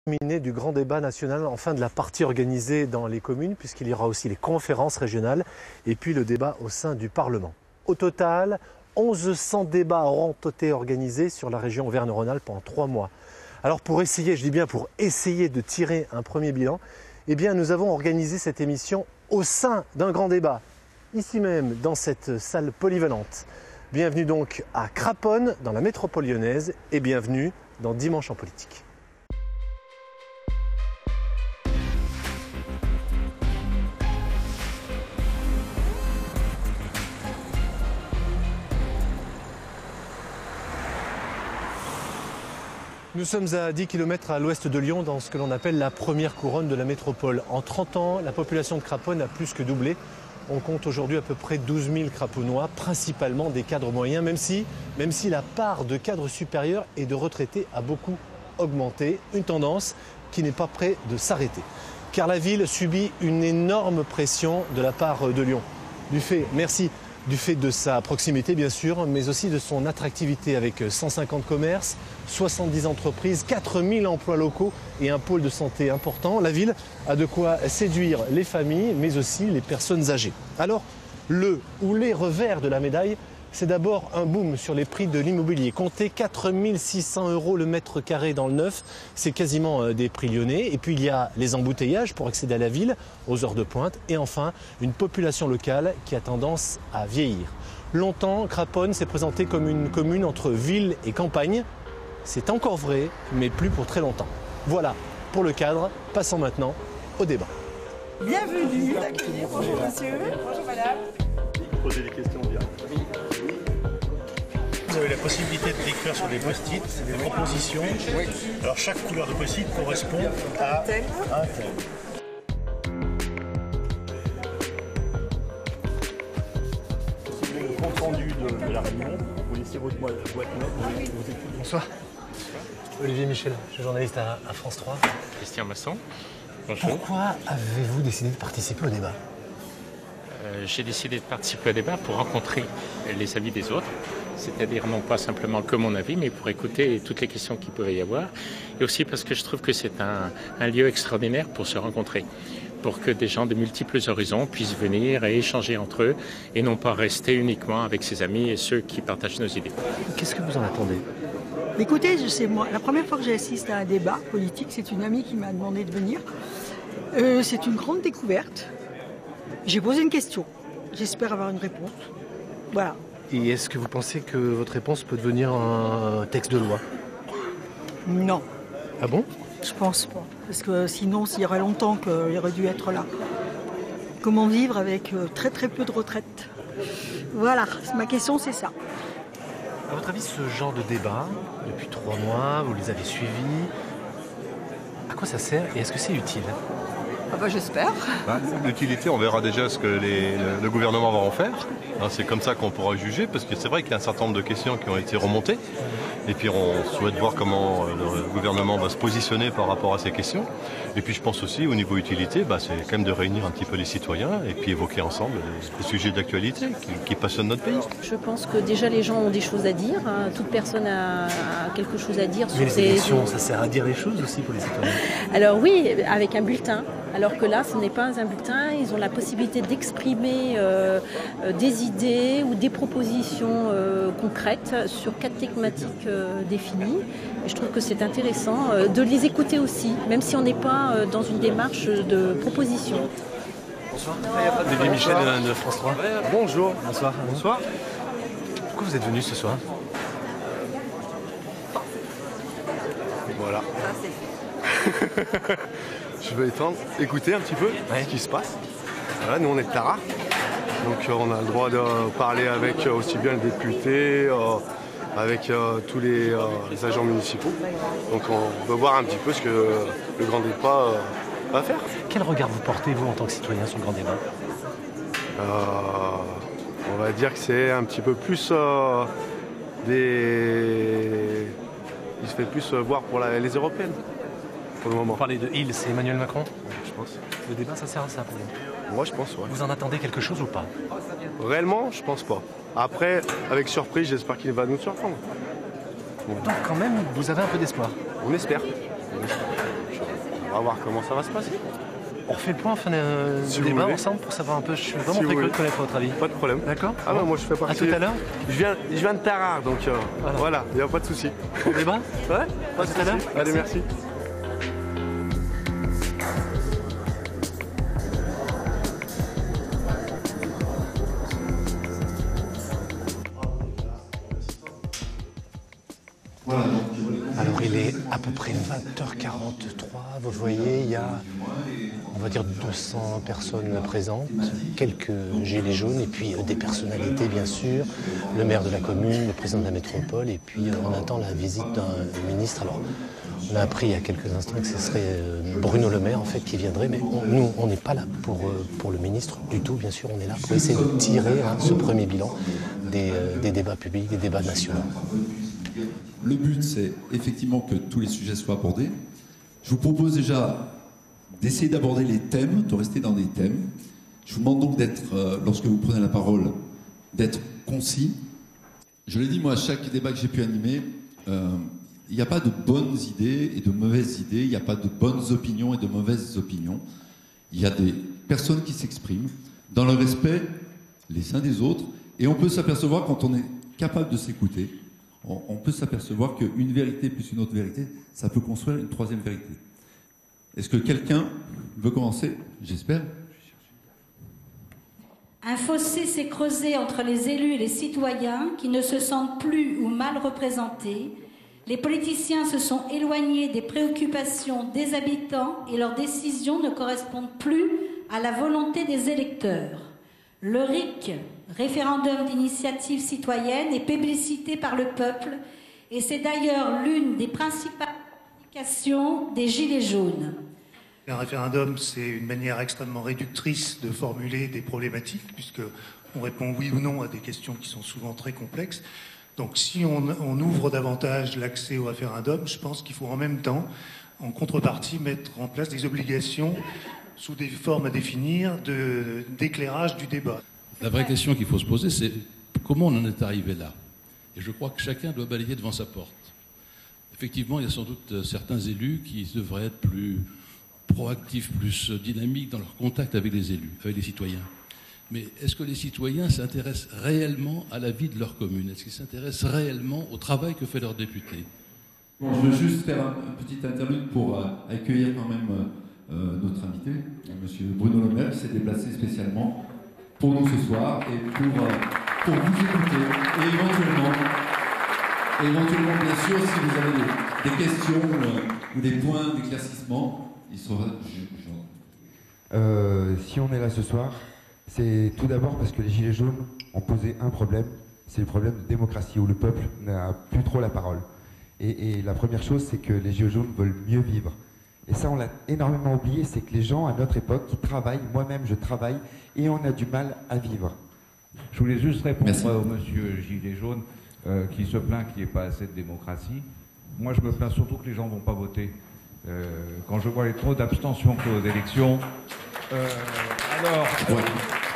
Terminé du grand débat national, enfin de la partie organisée dans les communes, puisqu'il y aura aussi les conférences régionales et puis le débat au sein du Parlement. Au total, 1100 débats auront été organisés sur la région Auvergne-Rhône-Alpes pendant 3 mois. Alors pour essayer, je dis bien pour essayer de tirer un premier bilan, eh bien nous avons organisé cette émission au sein d'un grand débat, ici même dans cette salle polyvalente. Bienvenue donc à Craponne, dans la métropole lyonnaise, et bienvenue dans Dimanche en politique. Nous sommes à 10 km à l'ouest de Lyon, dans ce que l'on appelle la première couronne de la métropole. En 30 ans, la population de Craponne a plus que doublé. On compte aujourd'hui à peu près 12 000 Craponnois, principalement des cadres moyens, même si la part de cadres supérieurs et de retraités a beaucoup augmenté. Une tendance qui n'est pas près de s'arrêter. Car la ville subit une énorme pression de la part de Lyon. Du fait de sa proximité bien sûr, mais aussi de son attractivité avec 150 commerces, 70 entreprises, 4000 emplois locaux et un pôle de santé important. La ville a de quoi séduire les familles, mais aussi les personnes âgées. Alors, le ou les revers de la médaille, c'est d'abord un boom sur les prix de l'immobilier. Comptez 4 600 € le mètre carré dans le neuf, c'est quasiment des prix lyonnais. Et puis il y a les embouteillages pour accéder à la ville, aux heures de pointe. Et enfin, une population locale qui a tendance à vieillir. Longtemps, Craponne s'est présentée comme une commune entre ville et campagne. C'est encore vrai, mais plus pour très longtemps. Voilà pour le cadre. Passons maintenant au débat. Bienvenue, bonjour monsieur, bonjour madame. Poser des questions bien. Vous avez la possibilité de décrire sur des post-it des propositions. Oui. Alors chaque couleur de post-it correspond à un thème. Si vous voulez le compte rendu de la réunion, vous laissez votre boîte mail. Bonsoir. Olivier Michel, je suis journaliste à France 3. Christian Masson, bonjour. Pourquoi avez-vous décidé de participer au débat ? J'ai décidé de participer au débat pour rencontrer les avis des autres, c'est-à-dire non pas simplement que mon avis, mais pour écouter toutes les questions qu'il pouvait y avoir, et aussi parce que je trouve que c'est un lieu extraordinaire pour se rencontrer, pour que des gens de multiples horizons puissent venir et échanger entre eux, et non pas rester uniquement avec ses amis et ceux qui partagent nos idées. Qu'est-ce que vous en attendez ? Écoutez, la première fois que j'assiste à un débat politique, c'est une amie qui m'a demandé de venir. C'est une grande découverte. J'ai posé une question. J'espère avoir une réponse. Voilà. Et est-ce que vous pensez que votre réponse peut devenir un texte de loi ? Non. Ah bon ? Je pense pas. Parce que sinon, s'il y aurait longtemps qu'il aurait dû être là. Comment vivre avec très très peu de retraite ? Voilà, ma question c'est ça. À votre avis, ce genre de débat, depuis 3 mois, vous les avez suivis, à quoi ça sert et est-ce que c'est utile ? Ah bah j'espère. L'utilité, on verra déjà ce que le gouvernement va en faire. C'est comme ça qu'on pourra juger, parce que c'est vrai qu'il y a un certain nombre de questions qui ont été remontées. Et puis on souhaite voir comment le gouvernement va se positionner par rapport à ces questions. Et puis je pense aussi, au niveau utilité, c'est quand même de réunir un petit peu les citoyens et puis évoquer ensemble les sujets d'actualité qui passionnent notre pays. Je pense que déjà les gens ont des choses à dire. Toute personne a quelque chose à dire sur ces... Mais les élections, ça sert à dire les choses aussi pour les citoyens ? Alors oui, avec un bulletin. Alors que là, ce n'est pas un bulletin, ils ont la possibilité d'exprimer des idées ou des propositions concrètes sur 4 thématiques définies. Et je trouve que c'est intéressant de les écouter aussi, même si on n'est pas dans une démarche de proposition. Bonsoir. Olivier Michel de France 3. Bonjour. Bonsoir. Bonsoir. Pourquoi vous êtes venu ce soir ? Voilà. Je vais écouter un petit peu ce qui se passe. Voilà, nous on est de Tara, donc on a le droit de parler avec aussi bien les députés, avec tous les agents municipaux. Donc on veut voir un petit peu ce que le grand débat va faire. Quel regard vous portez, vous, en tant que citoyen, sur le grand débat ? On va dire que c'est un petit peu plus il se fait plus voir pour les européennes. Pour le moment. Vous parlez de il, c'est Emmanuel Macron ? Je pense. Le débat, ça sert à ça pour vous ? Moi, je pense, ouais. Vous en attendez quelque chose ou pas ? Réellement, je pense pas. Après, avec surprise, j'espère qu'il va nous surprendre. Donc quand même, vous avez un peu d'espoir ? On espère. On va voir comment ça va se passer. On refait le point en fin de débat ensemble pour savoir un peu. Je suis vraiment très curieux de connaître votre avis. Pas de problème. D'accord. Ah non, moi je fais partie. À tout à l'heure. Je viens de Tarare, donc voilà, il n'y a pas de souci. On débat. Ouais. À tout à l'heure. Allez, merci. Alors il est à peu près 20h43, vous voyez, il y a, on va dire, 200 personnes présentes, quelques gilets jaunes et puis des personnalités bien sûr, le maire de la commune, le président de la métropole et puis on attend la visite d'un ministre. Alors on a appris il y a quelques instants que ce serait Bruno Le Maire en fait qui viendrait, mais nous on n'est pas là pour le ministre du tout, bien sûr, on est là pour essayer de tirer ce premier bilan des débats publics, des débats nationaux. Le but, c'est effectivement que tous les sujets soient abordés. Je vous propose déjà d'essayer d'aborder les thèmes, de rester dans des thèmes. Je vous demande donc d'être, lorsque vous prenez la parole, d'être concis. Je l'ai dit, moi, à chaque débat que j'ai pu animer, il n'y a pas de bonnes idées et de mauvaises idées, il n'y a pas de bonnes opinions et de mauvaises opinions. Il y a des personnes qui s'expriment dans le respect les uns des autres, et on peut s'apercevoir, quand on est capable de s'écouter, on peut s'apercevoir qu'une vérité plus une autre vérité, ça peut construire une troisième vérité. Est-ce que quelqu'un veut commencer? J'espère. Un fossé s'est creusé entre les élus et les citoyens qui ne se sentent plus ou mal représentés. Les politiciens se sont éloignés des préoccupations des habitants et leurs décisions ne correspondent plus à la volonté des électeurs. Le RIC, référendum d'initiative citoyenne, est plébiscité par le peuple et c'est d'ailleurs l'une des principales revendications des Gilets jaunes. Un référendum, c'est une manière extrêmement réductrice de formuler des problématiques puisqu'on répond oui ou non à des questions qui sont souvent très complexes. Donc si on ouvre davantage l'accès au référendum, je pense qu'il faut en même temps, en contrepartie, mettre en place des obligations sous des formes à définir d'éclairage du débat. La vraie question qu'il faut se poser, c'est comment on en est arrivé là. Et je crois que chacun doit balayer devant sa porte. Effectivement, il y a sans doute certains élus qui devraient être plus proactifs, plus dynamiques dans leur contact avec les élus, avec les citoyens. Mais est-ce que les citoyens s'intéressent réellement à la vie de leur commune? Est-ce qu'ils s'intéressent réellement au travail que fait leur député? Bon, je veux juste faire une petite interlude pour accueillir quand même notre invité, M. Bruno Le Maire, qui s'est déplacé spécialement pour nous ce soir et pour vous écouter. Et éventuellement, bien sûr, si vous avez des questions ou des points d'éclaircissement, il sera... Si on est là ce soir, c'est tout d'abord parce que les Gilets jaunes ont posé un problème, c'est le problème de démocratie, où le peuple n'a plus trop la parole. Et la première chose, c'est que les Gilets jaunes veulent mieux vivre. Et ça, on l'a énormément oublié, c'est que les gens, à notre époque, qui travaillent, moi-même je travaille, et on a du mal à vivre. Je voulais juste répondre au monsieur Gilet jaune qui se plaint qu'il n'y ait pas assez de démocratie. Moi, je me plains surtout que les gens ne vont pas voter. Quand je vois les trop d'abstention aux élections,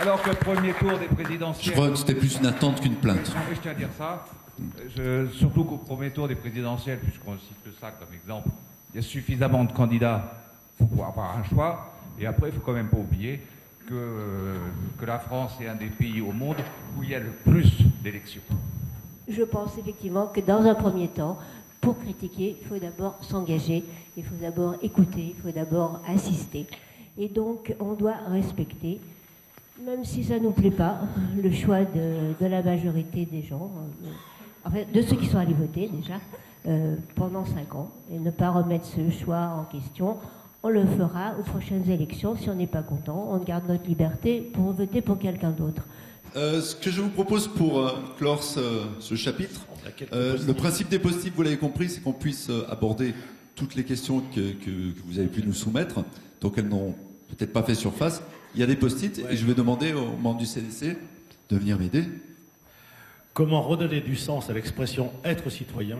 alors que le premier tour des présidentielles... Je crois que c'était plus une attente qu'une plainte. Non, mais je tiens à dire ça. Surtout qu'au premier tour des présidentielles, puisqu'on cite que ça comme exemple, il y a suffisamment de candidats pour pouvoir avoir un choix. Et après, il ne faut quand même pas oublier que la France est un des pays au monde où il y a le plus d'élections. Je pense effectivement que dans un premier temps, pour critiquer, il faut d'abord s'engager, il faut d'abord écouter, il faut d'abord assister. Et donc, on doit respecter, même si ça ne nous plaît pas, le choix de la majorité des gens, enfin, de ceux qui sont allés voter déjà, pendant 5 ans, et ne pas remettre ce choix en question. On le fera aux prochaines élections. Si on n'est pas content, on garde notre liberté pour voter pour quelqu'un d'autre. Ce que je vous propose pour clore ce chapitre, le principe des post-it, vous l'avez compris, c'est qu'on puisse aborder toutes les questions que vous avez pu nous soumettre, donc elles n'ont peut-être pas fait surface. Il y a des post-it et je vais demander aux membres du CDC de venir m'aider. Comment redonner du sens à l'expression « être citoyen »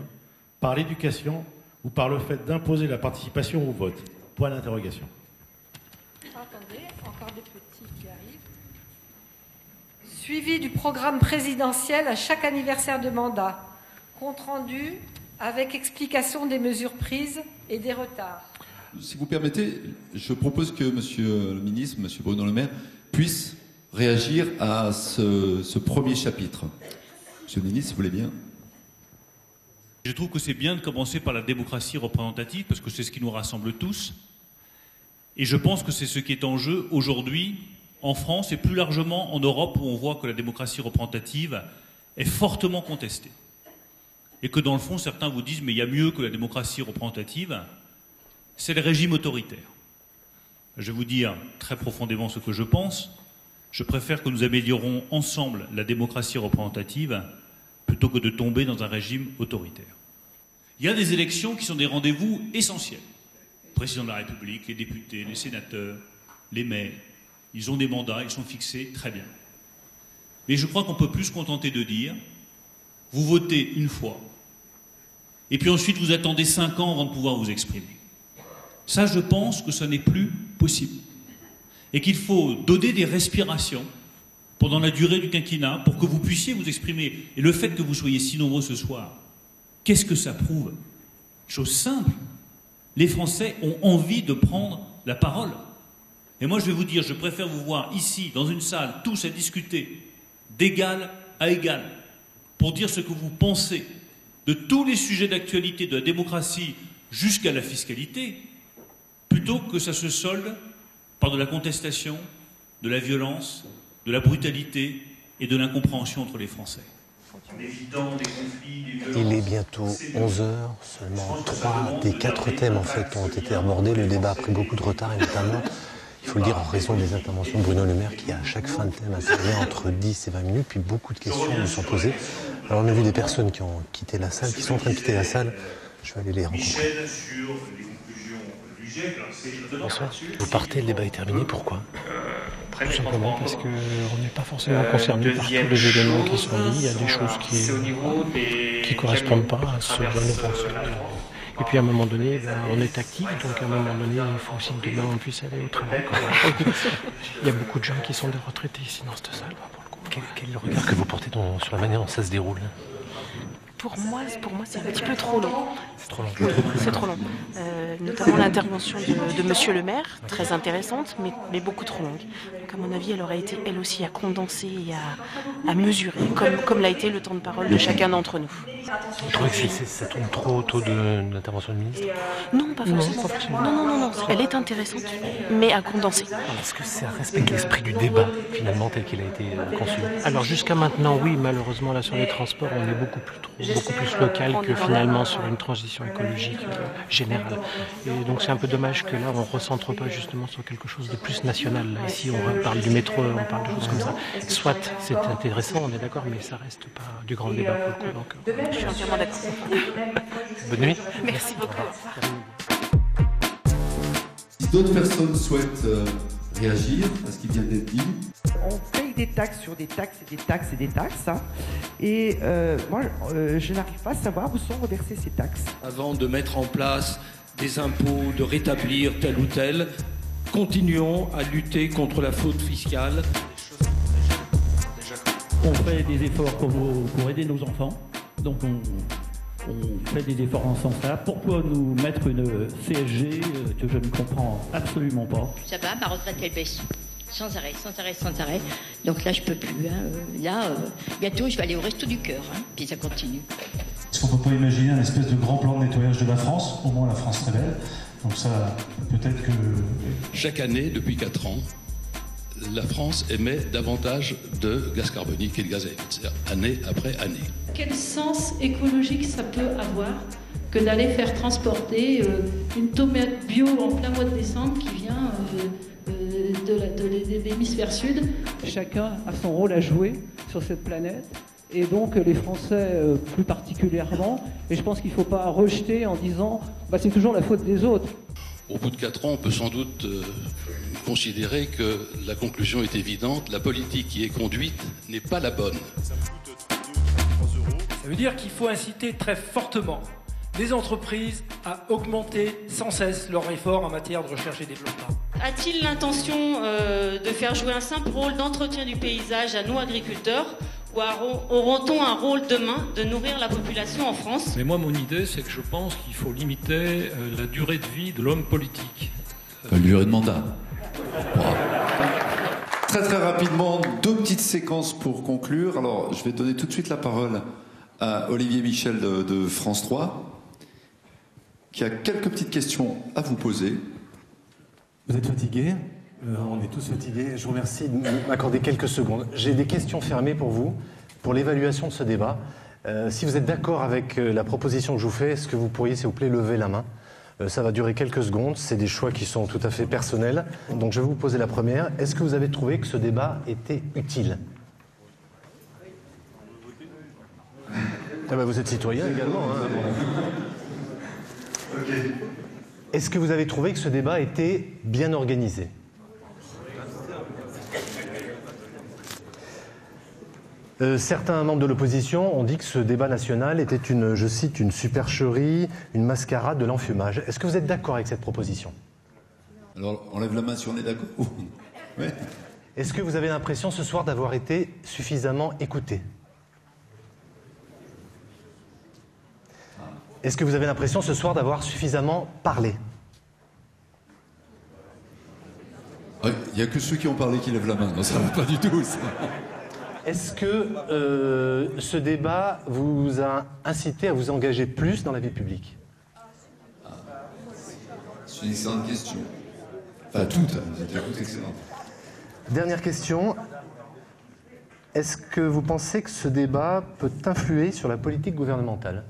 par l'éducation ou par le fait d'imposer la participation au vote? Point d'interrogation. Attendez, encore des petits qui arrivent. Suivi du programme présidentiel à chaque anniversaire de mandat. Compte rendu avec explication des mesures prises et des retards. si vous permettez, je propose que Monsieur le ministre, Monsieur Bruno Le Maire, puisse réagir à ce premier chapitre. Monsieur le ministre, si vous voulez bien. Je trouve que c'est bien de commencer par la démocratie représentative, parce que c'est ce qui nous rassemble tous. Et je pense que c'est ce qui est en jeu aujourd'hui en France et plus largement en Europe, où on voit que la démocratie représentative est fortement contestée. Et que dans le fond, certains vous disent « mais il y a mieux que la démocratie représentative », c'est le régime autoritaire. Je vais vous dire très profondément ce que je pense. Je préfère que nous améliorons ensemble la démocratie représentative plutôt que de tomber dans un régime autoritaire. Il y a des élections qui sont des rendez-vous essentiels. Le président de la République, les députés, les sénateurs, les maires, ils ont des mandats, ils sont fixés, très bien. Mais je crois qu'on peut plus se contenter de dire « vous votez une fois, et puis ensuite vous attendez 5 ans avant de pouvoir vous exprimer ». Ça, je pense que ce n'est plus possible. Et qu'il faut donner des respirations pendant la durée du quinquennat pour que vous puissiez vous exprimer. Et le fait que vous soyez si nombreux ce soir, qu'est-ce que ça prouve? Chose simple. Les Français ont envie de prendre la parole. Et moi, je vais vous dire, je préfère vous voir ici, dans une salle, tous à discuter, d'égal à égal, pour dire ce que vous pensez de tous les sujets d'actualité, de la démocratie jusqu'à la fiscalité, plutôt que ça se solde par de la contestation, de la violence, de la brutalité et de l'incompréhension entre les Français. Il est bientôt 11h, seulement 3 des 4 thèmes en fait ont été abordés. Le débat a pris beaucoup de retard et notamment, il faut le dire, en raison des interventions de Bruno Le Maire qui à chaque fin de thème intervient entre 10 et 20 minutes, puis beaucoup de questions nous sont posées. Alors on a vu des personnes qui ont quitté la salle, qui sont en train de quitter la salle. Je vais aller les rencontrer. Michel, sur les conclusions du GIEC. Bonsoir. Vous partez, le débat est terminé, pourquoi? Tout simplement parce qu'on n'est pas forcément concerné par tous les éléments qui sont mis. Il y a des choses qui ne correspondent pas à ce que nous pensons. Et puis à un moment donné, on est actif, donc à un moment donné, il faut aussi que demain on puisse aller au travail. Il y a beaucoup de gens qui sont des retraités ici dans cette salle. Pour le coup. Quel est le regard que vous portez sur la manière dont ça se déroule? Pour moi, c'est un petit peu trop long. C'est trop long. C'est trop long. Notamment l'intervention de Monsieur le Maire, très intéressante, mais beaucoup trop longue. Donc à mon avis, elle aurait été elle aussi à condenser et à mesurer, comme l'a été le temps de parole de chacun d'entre nous. Vous trouvez que ça tourne trop autour de l'intervention du ministre? Non, pas forcément. Non. Elle est intéressante, mais à condenser. Est-ce que ça respecte l'esprit du débat, finalement, tel qu'il a été conçu? Alors jusqu'à maintenant, oui, malheureusement, là sur les transports, on est beaucoup plus local que finalement sur une transition écologique générale. Et donc c'est un peu dommage que là, on ne recentre pas justement sur quelque chose de plus national. Là, ici, on parle du métro, on parle de choses comme ça. Soit c'est intéressant, on est d'accord, mais ça reste pas du grand débat pour le coup. Donc, je suis entièrement d'accord. Bonne nuit. Merci beaucoup. Si d'autres personnes souhaitent réagir à ce qui vient d'être dit. On paye des taxes sur des taxes et des taxes et des taxes. Hein. Et moi, je n'arrive pas à savoir où sont reversées ces taxes. Avant de mettre en place des impôts, de rétablir tel ou tel, continuons à lutter contre la fraude fiscale. On fait des efforts pour aider nos enfants. Donc on fait des efforts en ce sens-là. Pourquoi nous mettre une CSG que je ne comprends absolument pas? Ça va, ma retraite elle baisse. Sans arrêt. Donc là, je peux plus. Hein. Bientôt, je vais aller au Resto du Cœur. Hein. Puis ça continue. Est-ce qu'on peut pas imaginer un espèce de grand plan de nettoyage de la France? Au moins, la France serait belle. Donc ça, peut-être que... Chaque année, depuis 4 ans, la France émet davantage de gaz carbonique et de gaz à effet de serre, année après année. Quel sens écologique ça peut avoir que d'aller faire transporter une tomate bio en plein mois de décembre qui vient... de l'hémisphère sud. Chacun a son rôle à jouer sur cette planète et donc les Français plus particulièrement. Et je pense qu'il ne faut pas rejeter en disant c'est toujours la faute des autres. Au bout de 4 ans, on peut sans doute considérer que la conclusion est évidente. La politique qui est conduite n'est pas la bonne. Ça veut dire qu'il faut inciter très fortement les entreprises à augmenter sans cesse leurs efforts en matière de recherche et développement. A-t-il l'intention de faire jouer un simple rôle d'entretien du paysage à nos agriculteurs Ou auront-on un rôle demain de nourrir la population en France? Mais moi, mon idée, c'est que je pense qu'il faut limiter la durée de vie de l'homme politique. La durée de mandat. Wow. Très très rapidement, 2 petites séquences pour conclure. Alors, je vais donner tout de suite la parole à Olivier Michel de France 3, qui a quelques petites questions à vous poser. Vous êtes fatigué? On est tous fatigués. Je vous remercie de m'accorder quelques secondes. J'ai des questions fermées pour vous, pour l'évaluation de ce débat. Si vous êtes d'accord avec la proposition que je vous fais, est-ce que vous pourriez, s'il vous plaît, lever la main? Ça va durer quelques secondes. C'est des choix qui sont tout à fait personnels. Donc je vais vous poser la première. Est-ce que vous avez trouvé que ce débat était utile? Ah ben vous êtes citoyen également. Hein. Okay. Est-ce que vous avez trouvé que ce débat était bien organisé? Certains membres de l'opposition ont dit que ce débat national était une, je cite, une supercherie, une mascarade de l'enfumage. Est-ce que vous êtes d'accord avec cette proposition? Alors, on lève la main si on est d'accord. Ouais. Est-ce que vous avez l'impression ce soir d'avoir été suffisamment écouté? Est-ce que vous avez l'impression ce soir d'avoir suffisamment parlé? Il n'y a que ceux qui ont parlé qui lèvent la main. Non, ça ne va pas du tout. Ça. Est-ce que ce débat vous a incité à vous engager plus dans la vie publique? C'est une excellente question. Enfin, toutes excellentes. Dernière question. Est-ce que vous pensez que ce débat peut influer sur la politique gouvernementale?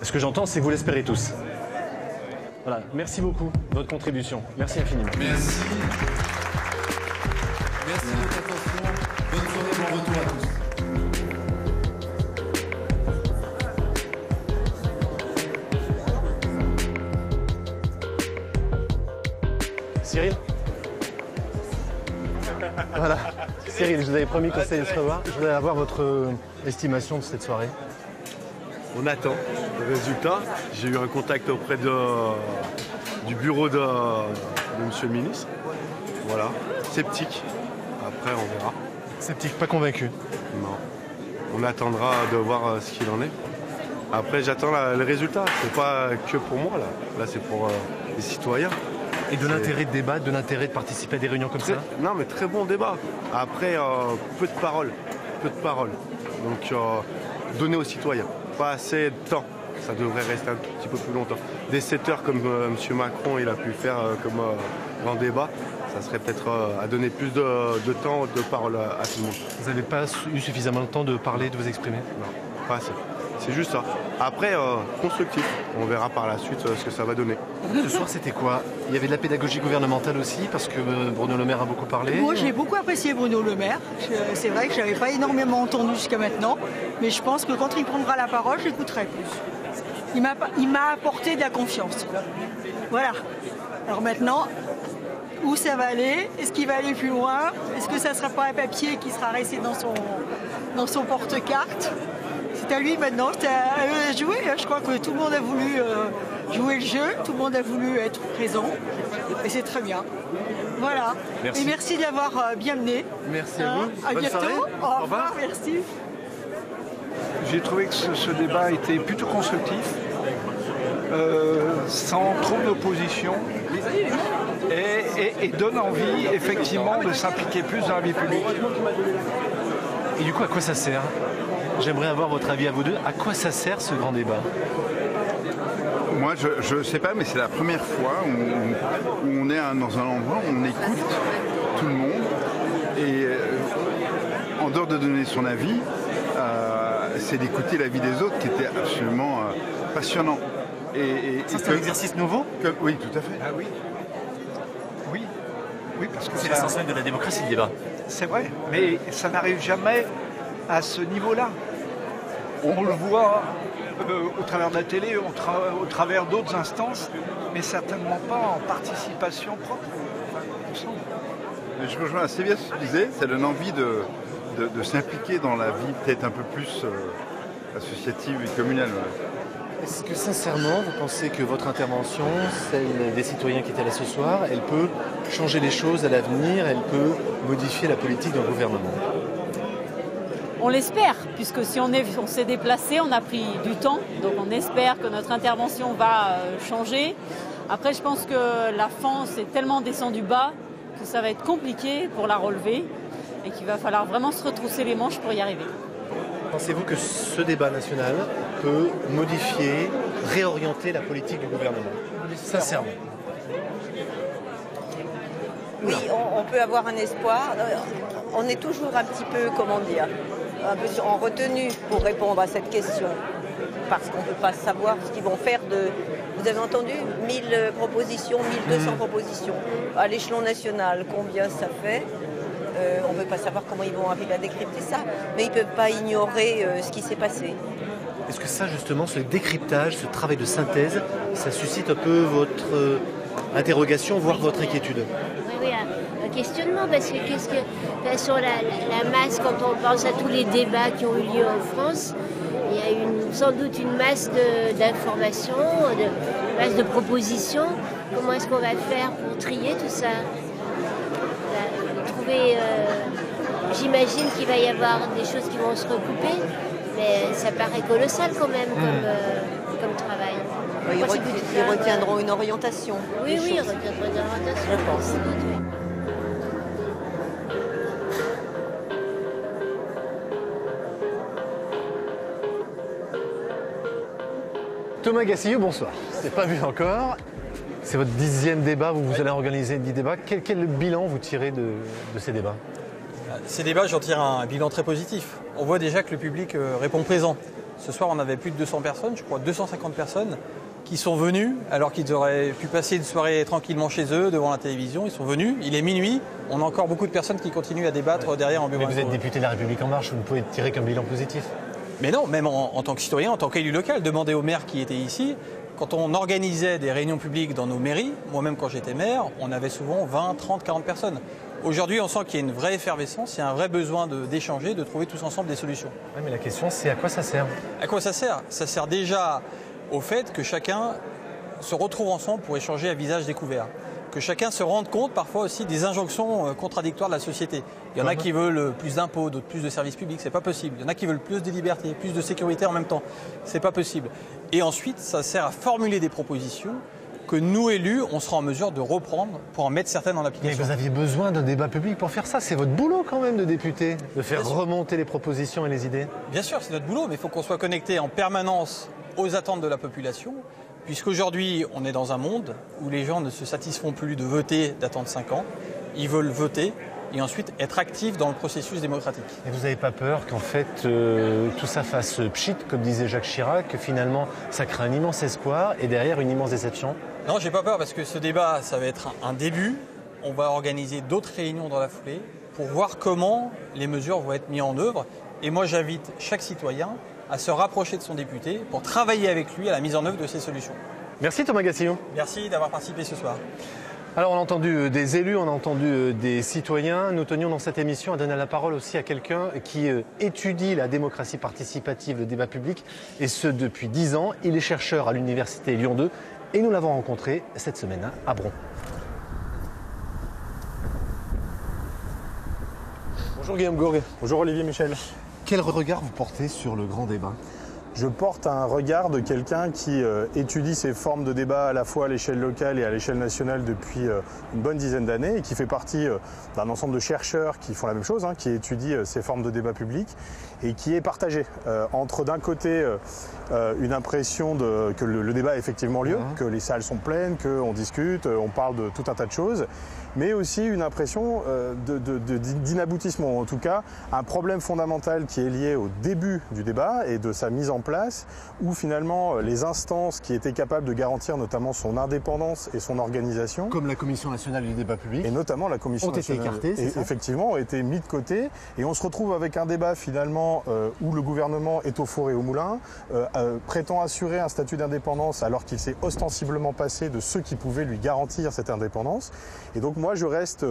Ce que j'entends, c'est que vous l'espérez tous. Voilà, merci beaucoup de votre contribution. Merci infiniment. Merci. Merci de votre attention. Bonne soirée, bon retour à tous. Cyril? Voilà. Cyril, je vous avais promis qu'on allait se revoir. Je voudrais avoir votre estimation de cette soirée. On attend le résultat. J'ai eu un contact auprès du bureau de Monsieur le ministre. Voilà, sceptique. Après, on verra. Sceptique, pas convaincu? Non. On attendra de voir ce qu'il en est. Après, j'attends le résultat. C'est pas que pour moi, là. Là, c'est pour les citoyens. Et de l'intérêt de débattre, de l'intérêt de participer à des réunions comme ça? Non, mais très bon débat. Après, peu de paroles. Donc, donner aux citoyens. Pas assez de temps. Ça devrait rester un tout petit peu plus longtemps. Des 7 heures comme M. Macron il a pu faire comme grand débat, ça serait peut-être à donner plus de temps, de parole à tout le monde. Vous n'avez pas eu suffisamment de temps de parler, de vous exprimer? Non, pas assez. C'est juste ça. Après, constructif. On verra par la suite ce que ça va donner. Ce soir, c'était quoi? Il y avait de la pédagogie gouvernementale aussi, parce que Bruno Le Maire a beaucoup parlé. Moi, j'ai beaucoup apprécié Bruno Le Maire. C'est vrai que je n'avais pas énormément entendu jusqu'à maintenant, mais je pense que quand il prendra la parole, j'écouterai plus. Il m'a apporté de la confiance. Voilà. Alors maintenant, où ça va aller? Est-ce qu'il va aller plus loin? Est-ce que ça ne sera pas un papier qui sera resté dans son porte-carte? C'est à lui maintenant, c'est à eux de jouer. Je crois que tout le monde a voulu jouer le jeu, tout le monde a voulu être présent. Et c'est très bien. Voilà. Merci. Et merci de l'avoir bien mené. Merci à vous. À Bonne bientôt. soirée. Au revoir, merci. J'ai trouvé que ce débat était plutôt constructif, sans trop d'opposition, et donne envie effectivement de s'impliquer plus dans la vie publique. Et du coup, à quoi ça sert? J'aimerais avoir votre avis à vous deux. À quoi ça sert ce grand débat? Moi, je ne sais pas, mais c'est la première fois où on est dans un endroit où on écoute tout le monde. Et en dehors de donner son avis, c'est d'écouter l'avis des autres qui était absolument passionnant. Ça, c'est un exercice nouveau? Oui, tout à fait. Ah oui. Oui, parce que c'est l'essentiel de la démocratie, le débat. C'est vrai, mais ça n'arrive jamais à ce niveau-là. On le voit au travers de la télé, au travers d'autres instances, mais certainement pas en participation propre. Je rejoins assez bien ce que tu disais, ça donne envie de s'impliquer dans la vie peut-être un peu plus associative et communale. Est-ce que sincèrement, vous pensez que votre intervention, celle des citoyens qui étaient là ce soir, elle peut changer les choses à l'avenir, elle peut modifier la politique d'un gouvernement? On l'espère, puisque si on s'est déplacé, on a pris du temps, donc on espère que notre intervention va changer. Après, je pense que la France est tellement descendue bas que ça va être compliqué pour la relever et qu'il va falloir vraiment se retrousser les manches pour y arriver. Pensez-vous que ce débat national peut modifier, réorienter la politique du gouvernement? Sincèrement. Oui, on peut avoir un espoir. On est toujours un petit peu, comment dire, un peu en retenue pour répondre à cette question. Parce qu'on ne peut pas savoir ce qu'ils vont faire de... Vous avez entendu 1000 propositions, 1200 propositions. À l'échelon national, combien ça fait? On ne peut pas savoir comment ils vont arriver à décrypter ça. Mais ils ne peuvent pas ignorer ce qui s'est passé. Est-ce que ça, justement, ce décryptage, ce travail de synthèse, ça suscite un peu votre interrogation, voire votre inquiétude? Oui, un questionnement, parce que sur la masse, quand on pense à tous les débats qui ont eu lieu en France, il y a sans doute une masse d'informations, une masse de propositions. Comment est-ce qu'on va faire pour trier tout ça? J'imagine qu'il va y avoir des choses qui vont se recouper, mais ça paraît colossal quand même comme travail. Ils retiendront une orientation. Oui, ils retiendront une orientation. Je pense. Thomas Gassillou, bonsoir. C'est pas vu encore. C'est votre 10e débat, vous allez organiser 10 débats. Quel bilan vous tirez de ces débats? Ces débats, j'en tire un bilan très positif. On voit déjà que le public répond présent. Ce soir, on avait plus de 200 personnes, je crois 250 personnes, qui sont venues alors qu'ils auraient pu passer une soirée tranquillement chez eux, devant la télévision. Ils sont venus, il est minuit, on a encore beaucoup de personnes qui continuent à débattre derrière en buvant. Mais vous êtes député de La République En Marche, vous ne pouvez tirer qu'un bilan positif. Mais non, même en tant que citoyen, en tant qu'élu local, demandez aux maires qui étaient ici. Quand on organisait des réunions publiques dans nos mairies, moi-même quand j'étais maire, on avait souvent 20, 30, 40 personnes. Aujourd'hui, on sent qu'il y a une vraie effervescence, il y a un vrai besoin d'échanger, de trouver tous ensemble des solutions. Oui, mais la question, c'est à quoi ça sert? À quoi ça sert? Ça sert déjà au fait que chacun se retrouve ensemble pour échanger à visage découvert. Que chacun se rende compte parfois aussi des injonctions contradictoires de la société. Il y en a qui veulent plus d'impôts, d'autres plus de services publics, c'est pas possible. Il y en a qui veulent plus de liberté, plus de sécurité en même temps, c'est pas possible. Et ensuite, ça sert à formuler des propositions que nous, élus, on sera en mesure de reprendre pour en mettre certaines en application. Mais vous aviez besoin d'un débat public pour faire ça, c'est votre boulot quand même de député, de faire remonter les propositions et les idées. Bien sûr, c'est notre boulot, mais il faut qu'on soit connecté en permanence aux attentes de la population. Puisqu'aujourd'hui, on est dans un monde où les gens ne se satisfont plus de voter, d'attendre 5 ans. Ils veulent voter et ensuite être actifs dans le processus démocratique. Et vous n'avez pas peur qu'en fait, tout ça fasse pchit, comme disait Jacques Chirac, que finalement, ça crée un immense espoir et derrière, une immense déception? Non, j'ai pas peur parce que ce débat, ça va être un début. On va organiser d'autres réunions dans la foulée pour voir comment les mesures vont être mises en œuvre. Et moi, j'invite chaque citoyen à se rapprocher de son député pour travailler avec lui à la mise en œuvre de ces solutions. Merci Thomas Gassillou. Merci d'avoir participé ce soir. Alors on a entendu des élus, on a entendu des citoyens. Nous tenions dans cette émission à donner la parole aussi à quelqu'un qui étudie la démocratie participative, le débat public, et ce depuis 10 ans. Il est chercheur à l'université Lyon 2 et nous l'avons rencontré cette semaine à Bron. Bonjour Guillaume Gourgue. Bonjour Olivier Michel. Quel regard vous portez sur le grand débat? Je porte un regard de quelqu'un qui étudie ces formes de débat à la fois à l'échelle locale et à l'échelle nationale depuis une bonne dizaine d'années et qui fait partie d'un ensemble de chercheurs qui font la même chose, qui étudient ces formes de débat public et qui est partagé entre d'un côté une impression que le débat a effectivement lieu, que les salles sont pleines, qu'on discute, on parle de tout un tas de choses, mais aussi une impression d'inaboutissement, ou en tout cas un problème fondamental qui est lié au début du débat et de sa mise en place, où finalement les instances qui étaient capables de garantir notamment son indépendance et son organisation, comme la Commission nationale du débat public, et notamment la Commission nationale, ont été écartées, effectivement, ont été mis de côté, et on se retrouve avec un débat finalement où le gouvernement est au four et au moulin, prétend assurer un statut d'indépendance alors qu'il s'est ostensiblement passé de ceux qui pouvaient lui garantir cette indépendance. Et donc moi je reste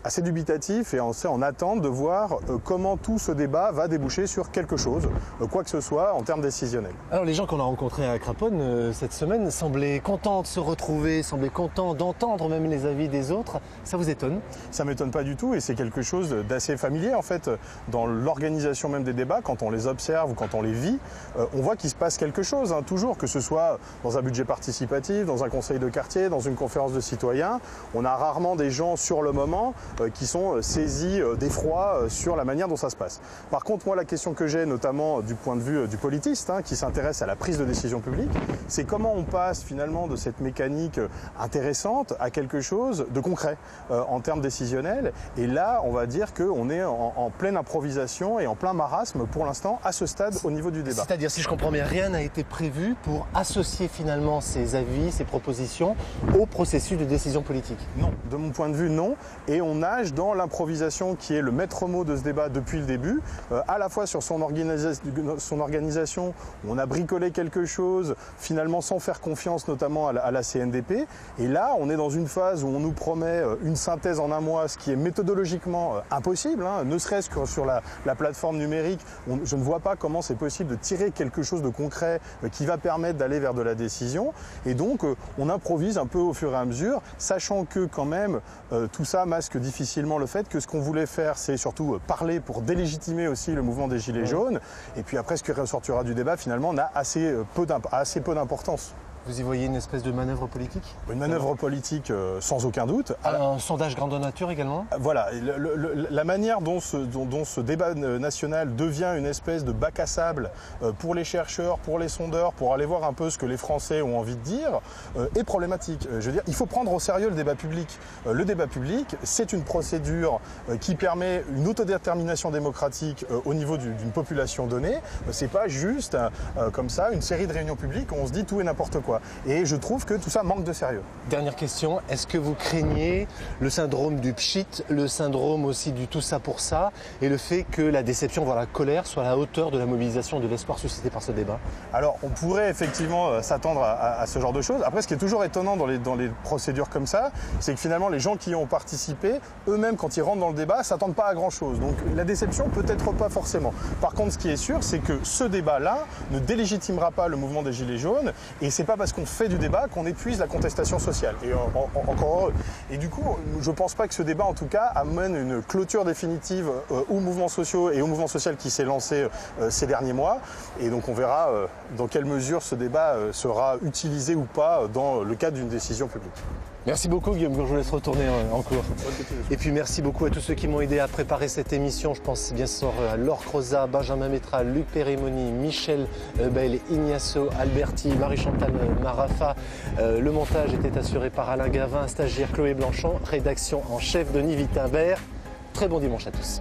assez dubitatif et en attente de voir comment tout ce débat va déboucher sur quelque chose, quoi que ce soit en termes décisionnels. Alors les gens qu'on a rencontrés à Craponne cette semaine semblaient contents de se retrouver, semblaient contents d'entendre même les avis des autres. Ça vous étonne? Ça ne m'étonne pas du tout et c'est quelque chose d'assez familier en fait dans l'organisation même des débats. Quand on les observe ou quand on les vit, on voit qu'il se passe quelque chose, hein, toujours, que ce soit dans un budget participatif, dans un conseil de quartier, dans une conférence de citoyens. On a rarement des gens sur le moment qui sont saisis d'effroi sur la manière dont ça se passe. Par contre, moi, la question que j'ai, notamment du point de vue du politiste, hein, qui s'intéresse à la prise de décision publique, c'est comment on passe finalement de cette mécanique intéressante à quelque chose de concret en termes décisionnels. Et là, on va dire qu'on est en pleine improvisation et en plein marasme pour l'instant à ce stade au niveau du débat. C'est-à-dire, si je comprends bien, rien n'a été prévu pour associer finalement ces avis, ces propositions au processus de décision politique? Non, de mon point de vue, non. Et on nage dans l'improvisation qui est le maître mot de ce débat depuis le début, à la fois sur son organisation, où on a bricolé quelque chose, finalement sans faire confiance notamment à la CNDP. Et là, on est dans une phase où on nous promet une synthèse en un mois, ce qui est méthodologiquement impossible, hein, ne serait-ce que sur la plateforme numérique. Je ne vois pas comment c'est possible de tirer quelque chose de concret qui va permettre d'aller vers de la décision. Et donc, on improvise un peu au fur et à mesure, sachant que quand même, tout ça masque difficilement le fait que ce qu'on voulait faire, c'est surtout parler pour délégitimer aussi le mouvement des Gilets jaunes. Et puis après, ce qui ressortira du débat, finalement, n'a assez peu d'importance. Vous y voyez une espèce de manœuvre politique? Une manœuvre politique sans aucun doute. Un sondage grandeur nature également? Voilà, la manière dont ce débat national devient une espèce de bac à sable pour les chercheurs, pour les sondeurs, pour aller voir un peu ce que les Français ont envie de dire, est problématique. Je veux dire, il faut prendre au sérieux le débat public. Le débat public, c'est une procédure qui permet une autodétermination démocratique au niveau d'une population donnée. C'est pas juste comme ça une série de réunions publiques où on se dit tout et n'importe quoi. Et je trouve que tout ça manque de sérieux. Dernière question, est-ce que vous craignez le syndrome du pchit, le syndrome aussi du tout ça pour ça, et le fait que la déception, voire la colère, soit à la hauteur de la mobilisation, de l'espoir suscité par ce débat? Alors, on pourrait effectivement s'attendre à ce genre de choses. Après, ce qui est toujours étonnant dans les procédures comme ça, c'est que finalement, les gens qui y ont participé, eux-mêmes, quand ils rentrent dans le débat, s'attendent pas à grand-chose. Donc, la déception, peut-être pas forcément. Par contre, ce qui est sûr, c'est que ce débat-là ne délégitimera pas le mouvement des Gilets jaunes, et c'est pas parce qu'on fait du débat qu'on épuise la contestation sociale. Et encore heureux. Et du coup, je ne pense pas que ce débat, en tout cas, amène une clôture définitive aux mouvements sociaux et au mouvement social qui s'est lancé ces derniers mois. Et donc on verra dans quelle mesure ce débat sera utilisé ou pas dans le cadre d'une décision publique. Merci beaucoup Guillaume, je vous laisse retourner en cours. Et puis merci beaucoup à tous ceux qui m'ont aidé à préparer cette émission. Je pense bien sûr à Laure Croza, Benjamin Métral, Luc Périmoni, Michel Bail, Ignacio Alberti, Marie-Chantal Marafa. Le montage était assuré par Alain Gavin, stagiaire Chloé Blanchon, rédaction en chef Denis Wittenberg. Très bon dimanche à tous.